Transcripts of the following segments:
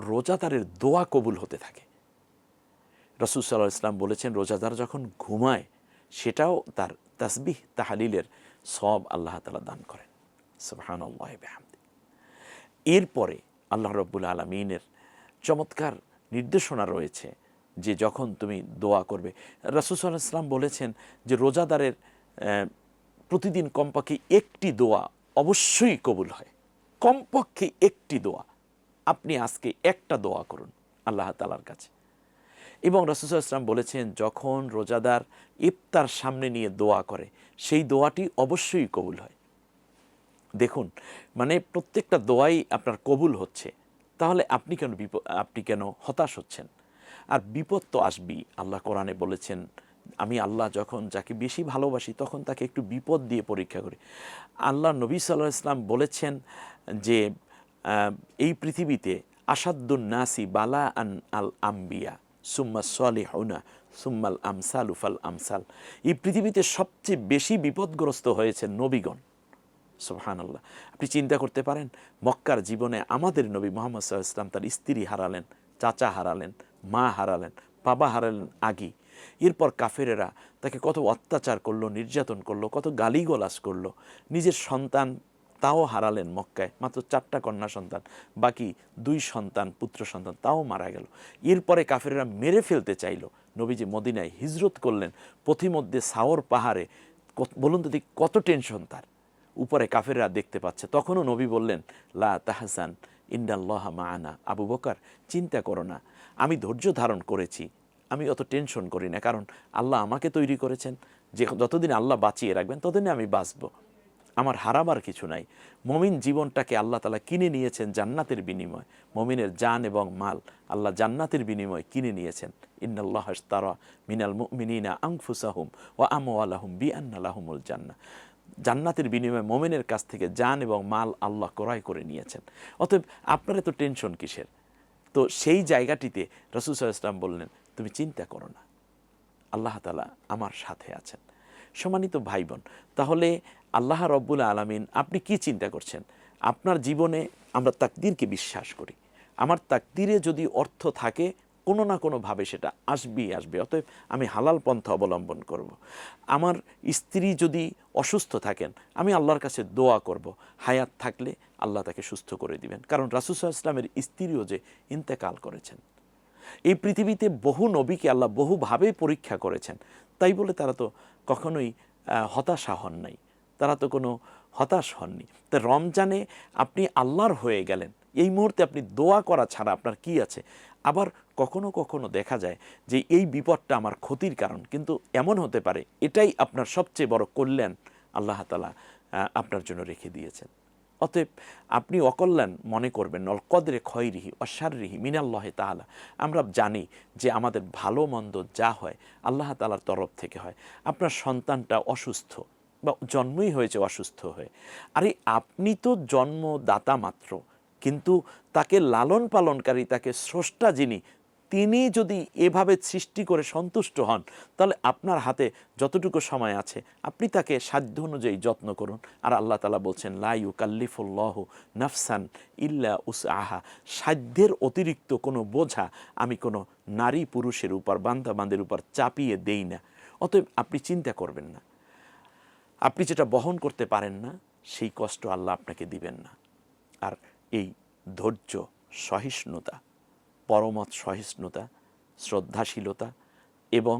রোজাদারের দোয়া কবুল হতে থাকে। রাসূল সাল্লাল্লাহু আলাইহি ওয়াসাল্লাম বলেছেন, রোজাদার যখন ঘুমায় সেটাও তার তাসবিহ তাহলিলের সওয়াব আল্লাহ তাআলা দান করেন। সুবহানাল্লাহি ওয়া বিহামদিহি। এরপরে আল্লাহ রাব্বুল আলামিনের চমৎকার নির্দেশনা রয়েছে যে যখন তুমি দোয়া করবে, রাসূল সাল্লাল্লাহু আলাইহি ওয়াসাল্লাম বলেছেন যে রোজাদারের প্রতিদিন কমপক্ষে একটি দোয়া অবশ্যই কবুল হয়। কমপক্ষে একটি দোয়া। আপনি আজকে একটা দোয়া করুন আল্লাহ তাআলার কাছে। এবং রাসূল সাল্লাল্লাহু আলাইহি ওয়াসাল্লাম বলেছেন, যখন রোজাদার ইফতার সামনে নিয়ে দোয়া করে সেই দোয়াটি অবশ্যই কবুল হয়। দেখুন, মানে প্রত্যেকটা দোয়াই আপনার কবুল হচ্ছে, তাহলে আপনি কেন হতাশ হচ্ছেন? আর বিপদ তো আসবেই। আল্লাহ কোরআনে বলেছেন, আমি আল্লাহ যখন যাকে বেশি ভালোবাসি তখন তাকে একটু বিপদ দিয়ে পরীক্ষা করি। আল্লাহ নবী সাল্লাল্লাহু আলাইহি ওয়াসাল্লাম বলেছেন যে এই পৃথিবীতে আসাদ্দুন নাসি বালা আন আল আম্বিয়া সুম্মা সলিহুনা সুম্মাল আমসালু ফাল আমসাল। এই পৃথিবীতে সবচেয়ে বেশি বিপদগ্রস্ত হয়েছে নবীগণ। সুবহানাল্লাহ। আপনি চিন্তা করতে পারেন, মক্কার জীবনে আমাদের নবী মুহাম্মদ সাল্লাল্লাহু আলাইহি ওয়াসাল্লাম তার স্ত্রী হারালেন, চাচা হারালেন, মা হারালেন, বাবা হারালেন আগেই। এরপর কাফেরেরা তাকে কত অত্যাচার করলো, নির্যাতন করলো, কত গালিগালাজ করলো। নিজের সন্তান তাও হারালেন মক্কায়, মাত্র 4টা কন্যা সন্তান, বাকি 2 সন্তান পুত্র সন্তান তাও মারা গেল। এরপরে কাফেরেরা মেরে ফেলতে চাইল। নবীজি মদিনায় হিজরত করলেন, পথিমধ্যে সাওর পাহাড়ে, বলুন তো দেখি কত টেনশন তার। উপরে কাফেররা দেখতে পাচ্ছে, তখনও নবী বললেন, লা তাহজান ইন্নাল্লাহা মাআনা। আবু বকর, চিন্তা করো না, আমি ধৈর্য ধারণ করেছি, আমি অত টেনশন করি না, কারণ আল্লাহ আমাকে তৈরি করেছেন, যে যতদিন আল্লাহ বাঁচিয়ে রাখবেন ততদিন আমি বাঁচব, আমার হারাবার কিছু নাই। মমিন জীবনটাকে আল্লাহ তাআলা কিনে নিয়েছেন জান্নাতের বিনিময়। মমিনের জান এবং মাল আল্লাহ জান্নাতের বিনিময় কিনে নিয়েছেন। ইন্নাল্লাহা আশতারা মিনাল মুমিনিনা আনফুসাহুম ওয়া আমওয়ালাহুম বিআন্না লাহুমুল জান্নাহ। জান্নাতের বিনিময়ে মোমেনের কাছ থেকে জান এবং মাল আল্লাহ ক্রয় করে নিয়েছেন। অতএব আপনার এত টেনশন কিসের? তো সেই জায়গাটিতে রাসূল সাল্লাল্লাহু আলাইহি ওয়াসাল্লাম বললেন, তুমি চিন্তা করো না, আল্লাহ তাআলা আমার সাথে আছেন। সম্মানিত ভাই বোন, তাহলে আল্লাহ রব্বুল আলামিন, আপনি কি চিন্তা করছেন? আপনার জীবনে আমরা তাকদীরকে বিশ্বাস করি। আমার তাকদীরে যদি অর্থ থাকে, কোনো না কোনোভাবে সেটা আসবেই আসবে। অতএব আমি হালাল পন্থা অবলম্বন করব। আমার স্ত্রী যদি অসুস্থ থাকেন, আমি আল্লাহর কাছে দোয়া করব, হায়াত থাকলে আল্লাহ তাকে সুস্থ করে দিবেন। কারণ রাসূল সাল্লাল্লাহু আলাইহি ওয়াসাল্লামের স্ত্রীও যে ইন্তেকাল করেছেন। এই পৃথিবীতে বহু নবীকে আল্লাহ বহুভাবে পরীক্ষা করেছেন, তাই বলে তারা তো কখনোই হতাশা হন নাই, তারা তো কোনো হতাশ হননি। তা রমজানে আপনি আল্লাহর হয়ে গেলেন, এই মুহূর্তে আপনি দোয়া করা ছাড়া আপনার কি আছে? আবার কখনো কখনো দেখা যায় যে এই বিপদটা আমার ক্ষতির কারণ, কিন্তু এমন হতে পারে এটাই আপনার সবচেয়ে বড় কল্যাণ আল্লাহ তাআলা আপনার জন্য রেখে দিয়েছেন। অতএব আপনি অকল্যাণ মনে করবেন, অল কদরে খয়রিহি অশাররিহি মিনাল্লাহি তাআলা। আমরা জানি যে আমাদের ভালো মন্দ যা হয় আল্লাহ তাআলার তরফ থেকে হয়। আপনার সন্তানটা অসুস্থ বা জন্মই হয়েছে অসুস্থ হয়ে, আরে আপনি তো জন্মদাতা মাত্র, কিন্তু তাকে লালন পালনকারী, তাকে স্রষ্টা যিনি, তিনি যদি এভাবে সৃষ্টি করে সন্তুষ্ট হন, তাহলে আপনার হাতে যতটুকু সময় আছে আপনি তাকে সাধ্য অনুযায়ী যত্ন করুন। আর আল্লাহ তাআলা বলছেন, লা ইউকাল্লিফুল্লাহু নাফসান ইল্লা উসআহা। সাধ্যের অতিরিক্ত কোনো বোঝা আমি কোনো নারী পুরুষের উপর, বান্দা বান্দির উপর চাপিয়ে দেই না। অতএব আপনি চিন্তা করবেন না, আপনি যেটা বহন করতে পারেন না সেই কষ্ট আল্লাহ আপনাকে দিবেন না। আর এই ধৈর্য, সহিষ্ণুতা, পরমত সহিষ্ণুতা, শ্রদ্ধাশীলতা এবং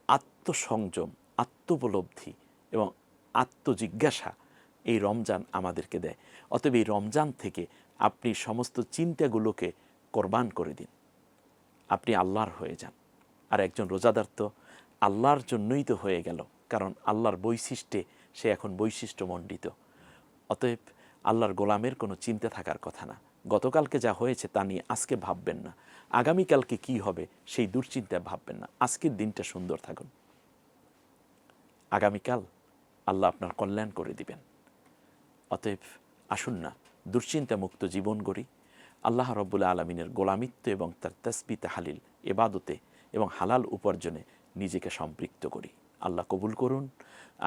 আত্মসংযম, আত্মোপলব্ধি এবং আত্মজিজ্ঞাসা এই রমজান আমাদেরকে দেয়। অতএব এই রমজান থেকে আপনি সমস্ত চিন্তাগুলোকে কোরবান করে দিন, আপনি আল্লাহর হয়ে যান। আর একজন রোজাদার তো আল্লাহর জন্যই তো হয়ে গেল, কারণ আল্লাহর বৈশিষ্ট্যে সে এখন বৈশিষ্ট্যমণ্ডিত। অতএব আল্লাহর গোলামের কোনো চিন্তা থাকার কথা না। গতকালকে যা হয়েছে তা নিয়ে আজকে ভাববেন না, আগামীকালকে কি হবে সেই দুশ্চিন্তায় ভাববেন না। আজকের দিনটা সুন্দর থাকুন, আগামীকাল আল্লাহ আপনার কল্যাণ করে দিবেন। অতএব আসুন না দুশ্চিন্তা মুক্ত জীবন গড়ি, আল্লাহ রব্বুল আলমিনের গোলামিত্ব এবং তার তাসবিহ তাহলিল ইবাদতে এবং হালাল উপার্জনে নিজেকে সম্পৃক্ত করি। আল্লাহ কবুল করুন,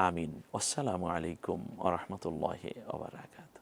আমিন। আসসালামু আলাইকুম ওয়া রাহমাতুল্লাহি ওয়া বারাকাতুহু।